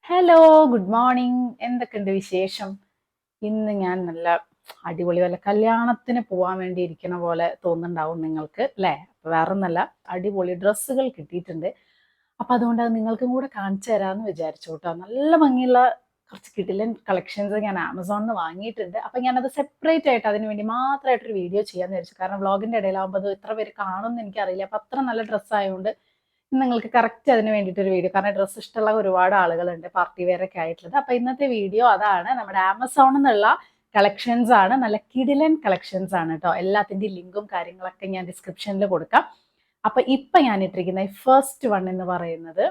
Hello, good morning. എന്തൊക്കെയുണ്ട് വിശേഷം? ഇന്ന് ഞാൻ നല്ല അടിപൊളി വല്ല കല്യാണത്തിന് പോവാൻ വേണ്ടി ഇരിക്കണ പോലെ തോന്നുന്നുണ്ടാവും നിങ്ങൾക്ക് അല്ലേ? വേറൊന്നല്ല, അടിപൊളി ഡ്രസ്സുകൾ കിട്ടിയിട്ടുണ്ട്. അപ്പൊ അതുകൊണ്ട് അത് നിങ്ങൾക്കും കൂടെ കാണിച്ചു തരാമെന്ന് വിചാരിച്ചു കേട്ടോ. നല്ല ഭംഗിയുള്ള കുറച്ച് കിടിലൻ കളക്ഷൻസ് ഞാൻ ആമസോണിൽ നിന്ന് വാങ്ങിയിട്ടുണ്ട്. അപ്പൊ ഞാനത് സെപ്പറേറ്റ് ആയിട്ട് അതിന് വേണ്ടി മാത്രമായിട്ടൊരു വീഡിയോ ചെയ്യാന്ന് വിചാരിച്ചു. കാരണം വ്ളോഗിന്റെ ഇടയിലാവുമ്പോൾ അത് എത്ര പേര് കാണുമെന്ന് എനിക്കറിയില്ല. അപ്പൊ അത്ര നല്ല ഡ്രസ്സ് ആയതുകൊണ്ട് നിങ്ങൾക്ക് കറക്റ്റ് അതിന് വേണ്ടിയിട്ടൊരു വീഡിയോ, കാരണം ഡ്രസ്സ് ഇഷ്ടമുള്ള ഒരുപാട് ആളുകളുണ്ട് പാർട്ടി വെയർ ഒക്കെ ആയിട്ടുള്ളത്. അപ്പൊ ഇന്നത്തെ വീഡിയോ അതാണ്. നമ്മുടെ ആമസോണിൽ നിന്നുള്ള കളക്ഷൻസ് ആണ്. നല്ല കിടിലൻ കളക്ഷൻസ് ആണ് കേട്ടോ. എല്ലാത്തിന്റെയും ലിങ്കും കാര്യങ്ങളൊക്കെ ഞാൻ ഡിസ്ക്രിപ്ഷനിൽ കൊടുക്കാം. അപ്പൊ ഇപ്പൊ ഞാൻ ഇട്ടിരിക്കുന്ന ഫസ്റ്റ് വൺ എന്ന് പറയുന്നത്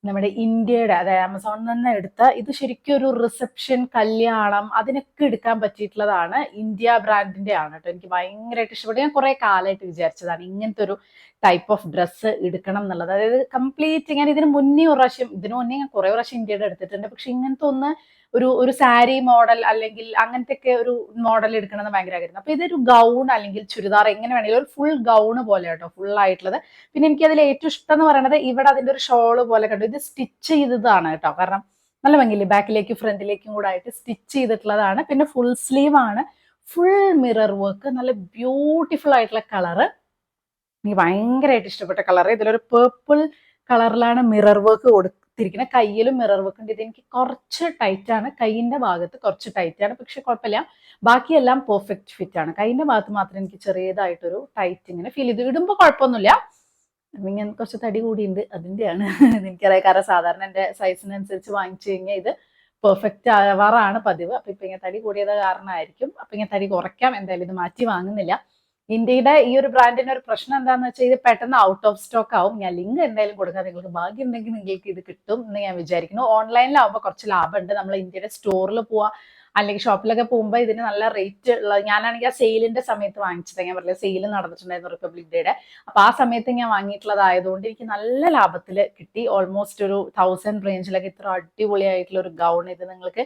നമ്മുടെ ഇന്ത്യയുടെ, അതായത് ആമസോണിൽ നിന്ന് എടുത്ത, ഇത് ശരിക്കും ഒരു റിസപ്ഷൻ, കല്യാണം, അതിനൊക്കെ എടുക്കാൻ പറ്റിയിട്ടുള്ളതാണ്. ഇന്ത്യ ബ്രാൻഡിന്റെ ആണ് കേട്ടോ. എനിക്ക് ഭയങ്കരമായിട്ട് ഇഷ്ടപ്പെട്ടു. ഞാൻ കുറെ കാലമായിട്ട് വിചാരിച്ചതാണ് ഇങ്ങനത്തെ ഒരു ടൈപ്പ് ഓഫ് ഡ്രസ്സ് എടുക്കണം എന്നുള്ളത്. അതായത് കംപ്ലീറ്റ്, ഞാൻ ഇതിന് മുന്നേ ഒരു പ്രാവശ്യം, ഇതിനു മുന്നേ ഞാൻ കുറെ പ്രാവശ്യം ഇന്ത്യയുടെ എടുത്തിട്ടുണ്ട്. പക്ഷെ ഇങ്ങനത്തെ ഒന്ന് ഒരു ഒരു സാരി മോഡൽ അല്ലെങ്കിൽ അങ്ങനത്തെ ഒക്കെ ഒരു മോഡൽ എടുക്കണമെന്ന് ഭയങ്കര ആഗ്രഹം. അപ്പൊ ഇതൊരു ഗൗൺ അല്ലെങ്കിൽ ചുരിദാർ എങ്ങനെ വേണമെങ്കിലും ഒരു ഫുൾ ഗൗണ് പോലെ കേട്ടോ, ഫുൾ ആയിട്ടുള്ളത്. പിന്നെ എനിക്ക് അതിൽ ഏറ്റവും ഇഷ്ടം എന്ന് പറയുന്നത് ഇവിടെ അതിന്റെ ഒരു ഷോള് പോലെ കണ്ടു. ഇത് സ്റ്റിച്ച് ചെയ്തതാണ് കേട്ടോ. കാരണം നല്ല ഭംഗിയില്ലേ, ബാക്കിലേക്കും ഫ്രണ്ടിലേക്കും കൂടെ ആയിട്ട് സ്റ്റിച്ച് ചെയ്തിട്ടുള്ളതാണ്. പിന്നെ ഫുൾ സ്ലീവ് ആണ്, ഫുൾ മിറർ വർക്ക്, നല്ല ബ്യൂട്ടിഫുൾ ആയിട്ടുള്ള കളറ്. എനിക്ക് ഭയങ്കരമായിട്ട് ഇഷ്ടപ്പെട്ട കളർ. ഇതിലൊരു പേർപ്പിൾ കളറിലാണ് മിറർ വർക്ക് കൊടുത്തിരിക്കുന്നത്. കയ്യിലും മിറർ വർക്ക് ഉണ്ട്. ഇതെനിക്ക് കുറച്ച് ടൈറ്റ് ആണ്, കൈയിന്റെ ഭാഗത്ത് കുറച്ച് ടൈറ്റ് ആണ്, പക്ഷെ കുഴപ്പമില്ല, ബാക്കിയെല്ലാം പെർഫെക്റ്റ് ഫിറ്റ് ആണ്. കൈയിന്റെ ഭാഗത്ത് മാത്രം എനിക്ക് ചെറിയതായിട്ടൊരു ടൈറ്റ് ഇങ്ങനെ ഫീൽ ചെയ്തു. ഇടുമ്പോൾ കുഴപ്പമൊന്നുമില്ല. ഞാൻ കുറച്ച് തടി കൂടിയുണ്ട്, അതിന്റെയാണ്. എനിക്കറിയാം, കാരണം സാധാരണ എന്റെ സൈസിനനുസരിച്ച് വാങ്ങിച്ചു കഴിഞ്ഞാൽ ഇത് പെർഫെക്റ്റ് ആവാറാണ് പതിവ്. അപ്പൊ ഇപ്പൊ ഇങ്ങനെ തടി കൂടിയത് കാരണമായിരിക്കും. അപ്പൊ ഇങ്ങനെ തടി കുറയ്ക്കാം, എന്തായാലും ഇത് മാറ്റി വാങ്ങുന്നില്ല. ഇന്ത്യയുടെ ഈ ഒരു ബ്രാൻഡിന്റെ ഒരു പ്രശ്നം എന്താണെന്ന് വെച്ചാൽ ഇത് പെട്ടെന്ന് ഔട്ട് ഓഫ് സ്റ്റോക്ക് ആവും. ഞാൻ ലിങ്ക് എന്തായാലും കൊടുക്കാം, നിങ്ങൾക്ക് ഭാഗ്യം ഉണ്ടെങ്കിൽ നിങ്ങൾക്ക് ഇത് കിട്ടും എന്ന് ഞാൻ വിചാരിക്കുന്നു. ഓൺലൈനിലാവുമ്പോൾ കുറച്ച് ലാഭമുണ്ട്. നമ്മൾ ഇന്ത്യയുടെ സ്റ്റോറിൽ പോവാ അല്ലെങ്കിൽ ഷോപ്പിലൊക്കെ പോകുമ്പോൾ ഇതിന് നല്ല റേറ്റ് ഉള്ളത്. ഞാനാണെങ്കിൽ ആ സെയിലിന്റെ സമയത്ത് വാങ്ങിച്ചത്, ഞാൻ പറഞ്ഞില്ല സെയിൽ നടന്നിട്ടുണ്ടായിരുന്നു റിപ്പബ്ലിക് ഡേയുടെ. അപ്പൊ ആ സമയത്ത് ഞാൻ വാങ്ങിയിട്ടുള്ളതായതുകൊണ്ട് എനിക്ക് നല്ല ലാഭത്തിൽ കിട്ടി. ഓൾമോസ്റ്റ് ഒരു 1000 റേഞ്ചിലൊക്കെ ഇത്ര അടിപൊളിയായിട്ടുള്ള ഒരു ഗൗൺ. ഇത് നിങ്ങൾക്ക്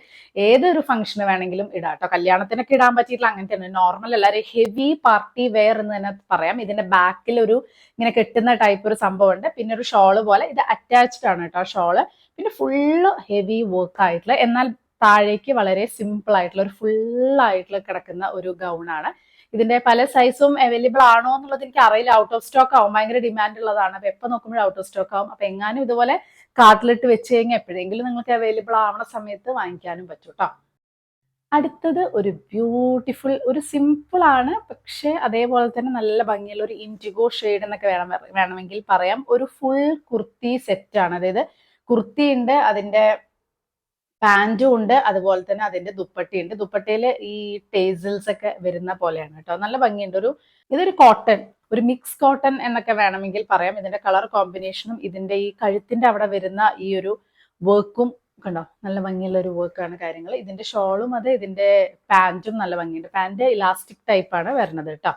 ഏതൊരു ഫംഗ്ഷന് വേണമെങ്കിലും ഇടാം കേട്ടോ. കല്യാണത്തിനൊക്കെ ഇടാൻ പറ്റിയിട്ടുള്ള അങ്ങനത്തെ തന്നെ, നോർമൽ എല്ലാവരും ഹെവി പാർട്ടി വെയർ എന്ന് തന്നെ പറയാം. ഇതിന്റെ ബാക്കിൽ ഒരു ഇങ്ങനെ കെട്ടുന്ന ടൈപ്പ് ഒരു സംഭവം ഉണ്ട്. പിന്നെ ഒരു ഷോള് പോലെ, ഇത് അറ്റാച്ച്ഡ് ആണ് കേട്ടോ ഷോള്. പിന്നെ ഫുള്ള് ഹെവി വർക്ക് ആയിട്ടുള്ള, എന്നാൽ താഴേക്ക് വളരെ സിമ്പിൾ ആയിട്ടുള്ള ഒരു ഫുൾ ആയിട്ടുള്ള കിടക്കുന്ന ഒരു ഗൗൺ ആണ്. ഇതിന്റെ പല സൈസും അവൈലബിൾ ആണോ എന്നുള്ളത് എനിക്ക് അറിയില്ല. ഔട്ട് ഓഫ് സ്റ്റോക്ക് ആവും, ഭയങ്കര ഡിമാൻഡ് ഉള്ളതാണ്. അപ്പൊ എപ്പോൾ നോക്കുമ്പോഴും ഔട്ട് ഓഫ് സ്റ്റോക്ക് ആവും. അപ്പൊ എങ്ങാനും ഇതുപോലെ കാർട്ടിലിട്ട് വെച്ച് കഴിഞ്ഞാൽ എപ്പോഴെങ്കിലും നിങ്ങൾക്ക് അവൈലബിൾ ആവണ സമയത്ത് വാങ്ങിക്കാനും പറ്റും കേട്ടോ. അടുത്തത് ഒരു ബ്യൂട്ടിഫുൾ, ഒരു സിമ്പിൾ ആണ്, പക്ഷെ അതേപോലെ തന്നെ നല്ല ഭംഗിയുള്ള ഒരു ഇൻഡിഗോ ഷെയ്ഡ് എന്നൊക്കെ വേണമെങ്കിൽ പറയാം. ഒരു ഫുൾ കുർത്തി സെറ്റ് ആണ്. അതായത് കുർത്തി ഉണ്ട്, അതിന്റെ പാന്റും ഉണ്ട്, അതുപോലെ തന്നെ അതിന്റെ ദുപ്പട്ടയുണ്ട്. ദുപ്പട്ടയിൽ ഈ ടേസിൽസ് ഒക്കെ വരുന്ന പോലെയാണ് കേട്ടോ. നല്ല ഭംഗിയുണ്ട്. ഇതൊരു കോട്ടൺ, ഒരു മിക്സ് കോട്ടൺ എന്നൊക്കെ വേണമെങ്കിൽ പറയാം. ഇതിന്റെ കളർ കോമ്പിനേഷനും ഇതിന്റെ ഈ കഴുത്തിന്റെ അവിടെ വരുന്ന ഈ ഒരു വർക്കും കണ്ടോ, നല്ല ഭംഗിയുള്ള ഒരു വർക്കാണ് കാര്യങ്ങൾ. ഇതിന്റെ ഷോളും അതെ, ഇതിന്റെ പാന്റും നല്ല ഭംഗിയുണ്ട്. പാന്റ് ഇലാസ്റ്റിക് ടൈപ്പ് ആണ് വരുന്നത് കേട്ടോ.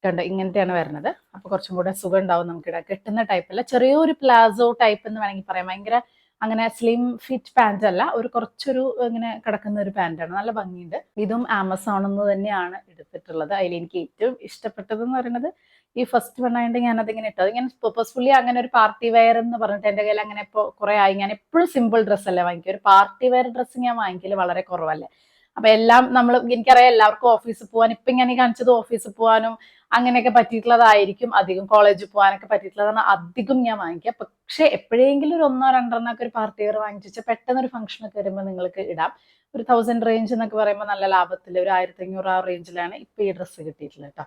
കണ്ടോ, ഇങ്ങനത്തെയാണ് വരുന്നത്. അപ്പൊ കുറച്ചും കൂടെ സുഖം ഉണ്ടാവും നമുക്ക് ഇടാൻ. കെട്ടുന്ന ടൈപ്പ് അല്ല, ചെറിയൊരു പ്ലാസോ ടൈപ്പ് എന്ന് വേണമെങ്കിൽ പറയാം. ഭയങ്കര അങ്ങനെ സ്ലിം ഫിറ്റ് പാന്റ് അല്ല, ഒരു കുറച്ചൊരു ഇങ്ങനെ കിടക്കുന്ന ഒരു പാന്റാണ്. നല്ല ഭംഗിയുണ്ട്. ഇതും ആമസോണിൽ നിന്ന് തന്നെയാണ് എടുത്തിട്ടുള്ളത്. അതിൽ എനിക്ക് ഏറ്റവും ഇഷ്ടപ്പെട്ടത് എന്ന് പറയുന്നത് ഈ ഫസ്റ്റ് വൺ ആയതുകൊണ്ട് ഞാൻ അതിങ്ങനെ ഇട്ടത്. ഞാൻ പർപ്പസ്ഫുള്ളി അങ്ങനെ ഒരു പാർട്ടി വെയർ എന്ന് പറഞ്ഞിട്ട് എന്റെ കയ്യിൽ അങ്ങനെ ഇപ്പോൾ കുറെ ആയി. ഞാൻ എപ്പോഴും സിമ്പിൾ ഡ്രസ്സ് അല്ലേ വാങ്ങിക്കുക. ഒരു പാർട്ടി വെയർ ഡ്രസ്സ് ഞാൻ വാങ്ങിക്കല് വളരെ കുറവല്ലേ. അപ്പൊ എല്ലാം നമ്മൾ, എനിക്കറിയാം എല്ലാവർക്കും ഓഫീസിൽ പോകാൻ, ഇപ്പൊ ഞാൻ ഈ കാണിച്ചത് ഓഫീസിൽ പോകാനും അങ്ങനെയൊക്കെ പറ്റിയിട്ടുള്ളതായിരിക്കും. അധികം കോളേജിൽ പോകാനൊക്കെ പറ്റിയിട്ടുള്ളതാണ് അധികം ഞാൻ വാങ്ങിക്കുക. പക്ഷെ എപ്പോഴെങ്കിലും ഒരു ഒന്നോ രണ്ടെണ്ണോ ഒക്കെ ഒരു പാർട്ടി വെയർ വാങ്ങിച്ചു വെച്ചാൽ പെട്ടെന്ന് ഒരു ഫംഗ്ഷൻ ഒക്കെ വരുമ്പോൾ നിങ്ങൾക്ക് ഇടാം. ഒരു 1000 റേഞ്ച് എന്നൊക്കെ പറയുമ്പോൾ നല്ല ലാഭത്തിൽ ഒരു 1500 ആ റേഞ്ചിലാണ് ഇപ്പൊ ഈ ഡ്രസ്സ് കിട്ടിയിട്ടുള്ളത് കേട്ടോ.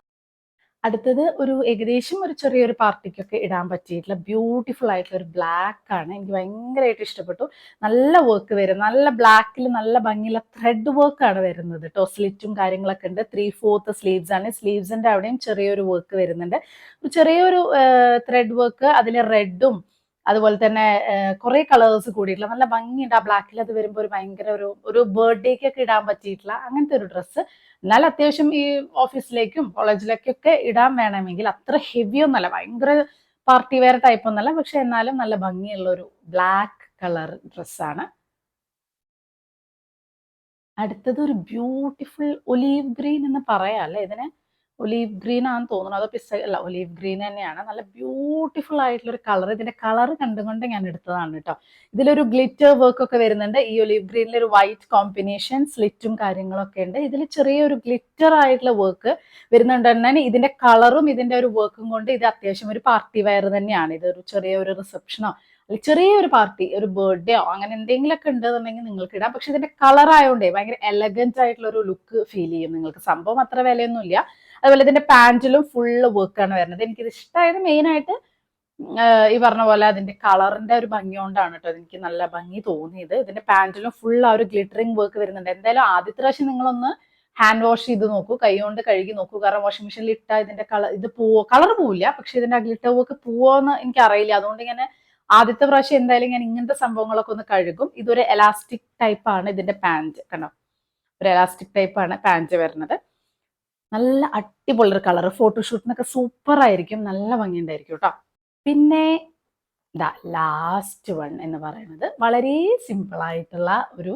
അടുത്തത് ഒരു ഏകദേശം ഒരു ചെറിയൊരു പാർട്ടിക്കൊക്കെ ഇടാൻ പറ്റിയിട്ടുള്ള ബ്യൂട്ടിഫുൾ ആയിട്ടുള്ള ഒരു ബ്ലാക്ക് ആണ്. എനിക്ക് ഭയങ്കരമായിട്ട് ഇഷ്ടപ്പെട്ടു. നല്ല വർക്ക് വരും, നല്ല ബ്ലാക്കിൽ നല്ല ഭംഗിയുള്ള ത്രെഡ് വർക്ക് ആണ് വരുന്നത് കേട്ടോ. സ്ലിറ്റും കാര്യങ്ങളൊക്കെ ഉണ്ട്. 3/4 സ്ലീവ്സ് ആണ്. സ്ലീവ്സിന്റെ അവിടെയും ചെറിയൊരു വർക്ക് വരുന്നുണ്ട്. ചെറിയൊരു ത്രെഡ് വർക്ക്, അതിൽ റെഡും അതുപോലെ തന്നെ കുറെ കളേഴ്സ് കൂടിയിട്ടുള്ള നല്ല ഭംഗിയുണ്ട്. ആ ബ്ലാക്കിൽ അത് വരുമ്പോൾ ഒരു ഭയങ്കര ഒരു ബർത്ത്ഡേക്കൊക്കെ ഇടാൻ പറ്റിയിട്ടുള്ള അങ്ങനത്തെ ഒരു ഡ്രസ്സ്. എന്നാൽ അത്യാവശ്യം ഈ ഓഫീസിലേക്കും കോളേജിലേക്കൊക്കെ ഇടാൻ വേണമെങ്കിൽ അത്ര ഹെവി ഒന്നല്ല, ഭയങ്കര പാർട്ടി വെയർ ടൈപ്പ് ഒന്നല്ല, പക്ഷെ എന്നാലും നല്ല ഭംഗിയുള്ള ഒരു ബ്ലാക്ക് കളർ ഡ്രസ്സാണ്. അടുത്തത് ഒരു ബ്യൂട്ടിഫുൾ ഒലീവ് ഗ്രീൻ എന്ന് പറയാം അല്ലെ ഇതിനെ. ഒലീവ് ഗ്രീൻ ആണെന്ന് തോന്നുന്നു, അതോ അല്ല, ഒലീവ് ഗ്രീൻ തന്നെയാണ്. നല്ല ബ്യൂട്ടിഫുൾ ആയിട്ടുള്ള ഒരു കളർ. ഇതിന്റെ കളർ കണ്ടുകൊണ്ട് ഞാൻ എടുത്തതാണ് കേട്ടോ. ഇതിലൊരു ഗ്ലിറ്റർ വർക്ക് ഒക്കെ വരുന്നുണ്ട്. ഈ ഒലീവ് ഗ്രീനിൽ ഒരു വൈറ്റ് കോമ്പിനേഷൻ സ്ലിറ്റും കാര്യങ്ങളൊക്കെ ഉണ്ട്. ഇതിൽ ചെറിയൊരു ഗ്ലിറ്റർ ആയിട്ടുള്ള വർക്ക് വരുന്നുണ്ട്. തന്നെ ഇതിന്റെ കളറും ഇതിന്റെ ഒരു വർക്കും കൊണ്ട് ഇത് അത്യാവശ്യം ഒരു പാർട്ടി വെയർ തന്നെയാണ്. ഇതൊരു ചെറിയൊരു റിസപ്ഷനോ ചെറിയൊരു പാർട്ടി, ഒരു ബർത്ത്ഡേയോ അങ്ങനെ എന്തെങ്കിലുമൊക്കെ ഉണ്ടെന്നുണ്ടെങ്കിൽ നിങ്ങൾക്ക് ഇടാം. പക്ഷെ ഇതിന്റെ കളർ ആയതുകൊണ്ടേ ഭയങ്കര എലഗന്റ് ആയിട്ടുള്ള ഒരു ലുക്ക് ഫീൽ ചെയ്യും നിങ്ങൾക്ക്. സംഭവം അത്ര വിലയൊന്നുമില്ല. അതുപോലെ ഇതിന്റെ പാന്റിലും ഫുള്ള് വർക്കാണ് വരുന്നത്. എനിക്കിത് ഇഷ്ടമായത് മെയിൻ ആയിട്ട് ഈ പറഞ്ഞ പോലെ അതിന്റെ കളറിന്റെ ഒരു ഭംഗി കൊണ്ടാണ് കേട്ടോ എനിക്ക് നല്ല ഭംഗി തോന്നിയത്. ഇതിന്റെ പാന്റിലും ഫുൾ ആ ഒരു ഗ്ലിറ്ററിങ് വർക്ക് വരുന്നുണ്ട്. എന്തായാലും ആദ്യത്തെ പ്രാവശ്യം നിങ്ങളൊന്ന് ഹാൻഡ് വാഷ് ചെയ്ത് നോക്കൂ, കൈ കൊണ്ട് കഴുകി നോക്കൂ. കാരണം വാഷിംഗ് മെഷീനിൽ ഇട്ടാൽ ഇതിന്റെ കളർ പോവില്ല, പക്ഷെ ഇതിന്റെ ആ ഗ്ലിറ്റർ വർക്ക് പോവോന്ന് എനിക്ക് അറിയില്ല. അതുകൊണ്ട് ഇങ്ങനെ ആദ്യത്തെ പ്രാവശ്യം എന്തായാലും ഞാൻ ഇങ്ങനത്തെ സംഭവങ്ങളൊക്കെ ഒന്ന് കഴുകും. ഇതൊരു എലാസ്റ്റിക് ടൈപ്പ് ആണ് ഇതിന്റെ പാന്റ്, കണ്ടോ, ഒരു എലാസ്റ്റിക് ടൈപ്പ് ആണ് പാന്റ് വരുന്നത്. നല്ല അടിപൊളി ഒരു കളർ, ഫോട്ടോഷൂട്ടിനൊക്കെ സൂപ്പർ ആയിരിക്കും, നല്ല ഭംഗിയുണ്ടായിരിക്കും കേട്ടോ. പിന്നെ ലാസ്റ്റ് വൺ എന്ന് പറയുന്നത് വളരെ സിമ്പിൾ ആയിട്ടുള്ള ഒരു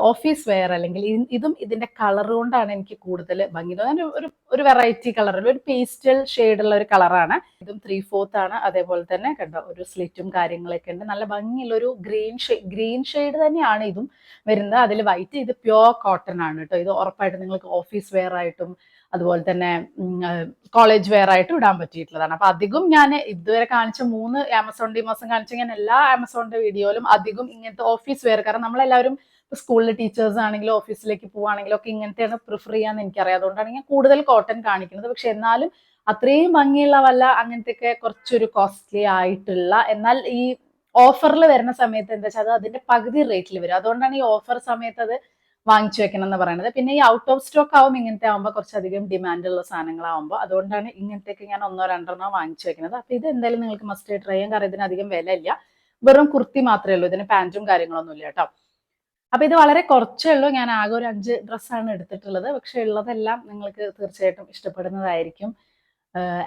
ഓഫീസ് വെയർ, അല്ലെങ്കിൽ ഇതും ഇതിന്റെ കളർ കൊണ്ടാണ് എനിക്ക് കൂടുതൽ ഭംഗി തോന്നുന്നത്. ഒരു വെറൈറ്റി കളറിൽ ഒരു പേസ്റ്റൽ ഷെയ്ഡുള്ള ഒരു കളറാണ്. ഇതും 3/4 ആണ്. അതേപോലെ തന്നെ കണ്ടോ ഒരു സ്ലിറ്റും കാര്യങ്ങളൊക്കെ ഉണ്ട്. നല്ല ഭംഗിയുള്ള ഒരു ഗ്രീൻ ഷെയ്ഡ് തന്നെയാണ് ഇതും വരുന്നത്. അതിൽ വൈറ്റ്. ഇത് പ്യോർ കോട്ടൺ ആണ് കേട്ടോ. ഇത് ഉറപ്പായിട്ടും നിങ്ങൾക്ക് ഓഫീസ് വെയർ ആയിട്ടും അതുപോലെ തന്നെ കോളേജ് വെയർ ആയിട്ടും ഇടാൻ പറ്റിയിട്ടുള്ളതാണ്. അപ്പൊ അധികം ഞാൻ ഇതുവരെ കാണിച്ച 3 ആമസോണിന്റെ ഈ മാസം കാണിച്ച ഞാൻ എല്ലാ ആമസോണിന്റെ വീഡിയോയിലും അധികം ഇങ്ങനത്തെ ഓഫീസ് വെയർ, കാരണം നമ്മളെല്ലാവരും സ്കൂളിലെ ടീച്ചേഴ്സ് ആണെങ്കിലും ഓഫീസിലേക്ക് പോവുകയാണെങ്കിലും ഒക്കെ ഇങ്ങനത്തെയാണ് പ്രിഫർ ചെയ്യാന്ന് എനിക്കറിയാം. അതുകൊണ്ടാണ് ഞാൻ കൂടുതൽ കോട്ടൺ കാണിക്കുന്നത്. പക്ഷെ എന്നാലും അത്രയും ഭംഗിയുള്ള വല്ല അങ്ങനത്തെയൊക്കെ കുറച്ചൊരു കോസ്റ്റ്ലി ആയിട്ടുള്ള, എന്നാൽ ഈ ഓഫറിൽ വരുന്ന സമയത്ത് എന്താ വെച്ചാൽ അത് അതിന്റെ പകുതി റേറ്റിൽ വരും. അതുകൊണ്ടാണ് ഈ ഓഫർ സമയത്ത് അത് വാങ്ങിച്ചു വെക്കണം എന്ന് പറയുന്നത്. പിന്നെ ഈ ഔട്ട് ഓഫ് സ്റ്റോക്ക് ആവും ഇങ്ങനത്തെ ആവുമ്പോൾ, കുറച്ചധികം ഡിമാൻഡുള്ള സാധനങ്ങളാവുമ്പോൾ. അതുകൊണ്ടാണ് ഇങ്ങനത്തെയൊക്കെ ഞാൻ 1-2 വാങ്ങിച്ചു വെക്കുന്നത്. അപ്പൊ ഇത് എന്തായാലും നിങ്ങൾക്ക് മസ്റ്റ് ട്രൈ ചെയ്യാൻ, കാരണം ഇതിന് അധികം വില ഇല്ല. വെറും കുർത്തി മാത്രമേ ഉള്ളൂ, ഇതിന് പാന്റും കാര്യങ്ങളൊന്നും ഇല്ല കേട്ടോ. അപ്പൊ ഇത് വളരെ കുറച്ചേ ഉള്ളൂ. ഞാൻ ആകെ ഒരു 5 ഡ്രസ്സാണ് എടുത്തിട്ടുള്ളത്. പക്ഷെ ഉള്ളതെല്ലാം നിങ്ങൾക്ക് തീർച്ചയായിട്ടും ഇഷ്ടപ്പെടുന്നതായിരിക്കും.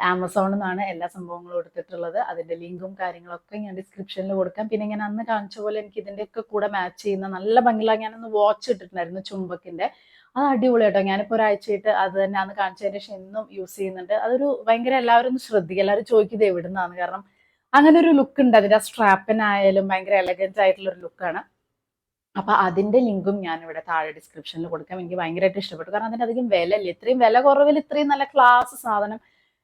ആമസോണിൽ നിന്നാണ് എല്ലാ സംഭവങ്ങളും എടുത്തിട്ടുള്ളത്. അതിന്റെ ലിങ്കും കാര്യങ്ങളൊക്കെ ഞാൻ ഡിസ്ക്രിപ്ഷനിൽ കൊടുക്കാം. പിന്നെ ഞാൻ അന്ന് കാണിച്ച പോലെ എനിക്ക് ഇതിന്റെയൊക്കെ കൂടെ മാച്ച് ചെയ്യുന്ന നല്ല ഭംഗിയുള്ള, ഞാനൊന്ന് വാച്ച് ഇട്ടിട്ടുണ്ടായിരുന്നു ചുംബക്കിന്റെ. അത് അടിപൊളി കേട്ടോ. ഞാനിപ്പോൾ ഒരാഴ്ചയായിട്ട് അത് തന്നെ അന്ന് കാണിച്ചതിന് ശേഷം എന്നും യൂസ് ചെയ്യുന്നുണ്ട്. അതൊരു ഭയങ്കര, എല്ലാവരും ഒന്ന് ശ്രദ്ധിക്കുക. എല്ലാവരും ചോദിക്കുന്നത് എവിടുന്നാണ്, കാരണം അങ്ങനെ ഒരു ലുക്ക് ഉണ്ട്. അതിന്റെ സ്ട്രാപ്പിനായാലും ഭയങ്കര എലഗന്റ് ആയിട്ടുള്ള ഒരു ലുക്കാണ്. അപ്പൊ അതിന്റെ ലിങ്കും ഞാൻ ഇവിടെ താഴെ ഡിസ്ക്രിപ്ഷനിൽ കൊടുക്കാം. എനിക്ക് ഭയങ്കരമായിട്ട് ഇഷ്ടപ്പെട്ടു, കാരണം അതിന് അധികം വില ഇല്ല. ഇത്രയും വില കുറവിൽ ഇത്രയും നല്ല ക്ലാസ് സാധനം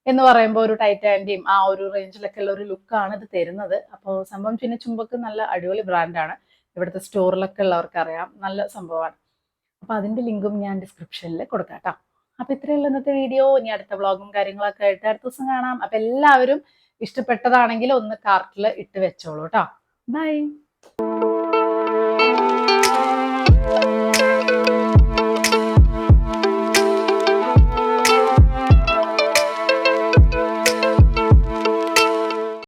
എന്ന് പറയുമ്പോൾ ഒരു ടൈറ്റാന്റെയും ആ ഒരു റേഞ്ചിലൊക്കെ ഉള്ള ഒരു ലുക്കാണ് ഇത് തരുന്നത്. അപ്പോൾ സംഭവം പിന്നെ ചുംബക്ക് നല്ല അടിപൊളി ബ്രാൻഡാണ്. ഇവിടുത്തെ സ്റ്റോറിലൊക്കെ ഉള്ളവർക്ക് അറിയാം, നല്ല സംഭവമാണ്. അപ്പൊ അതിന്റെ ലിങ്കും ഞാൻ ഡിസ്ക്രിപ്ഷനിൽ കൊടുക്കാം കേട്ടോ. അപ്പൊ ഇത്രയുള്ള ഇന്നത്തെ വീഡിയോ. ഇനി അടുത്ത വ്ളോഗും കാര്യങ്ങളൊക്കെ ആയിട്ട് അടുത്ത ദിവസം കാണാം. അപ്പൊ എല്ലാവരും ഇഷ്ടപ്പെട്ടതാണെങ്കിൽ ഒന്ന് കാർട്ടിൽ ഇട്ട് വെച്ചോളൂ കേട്ടോ. ബൈ.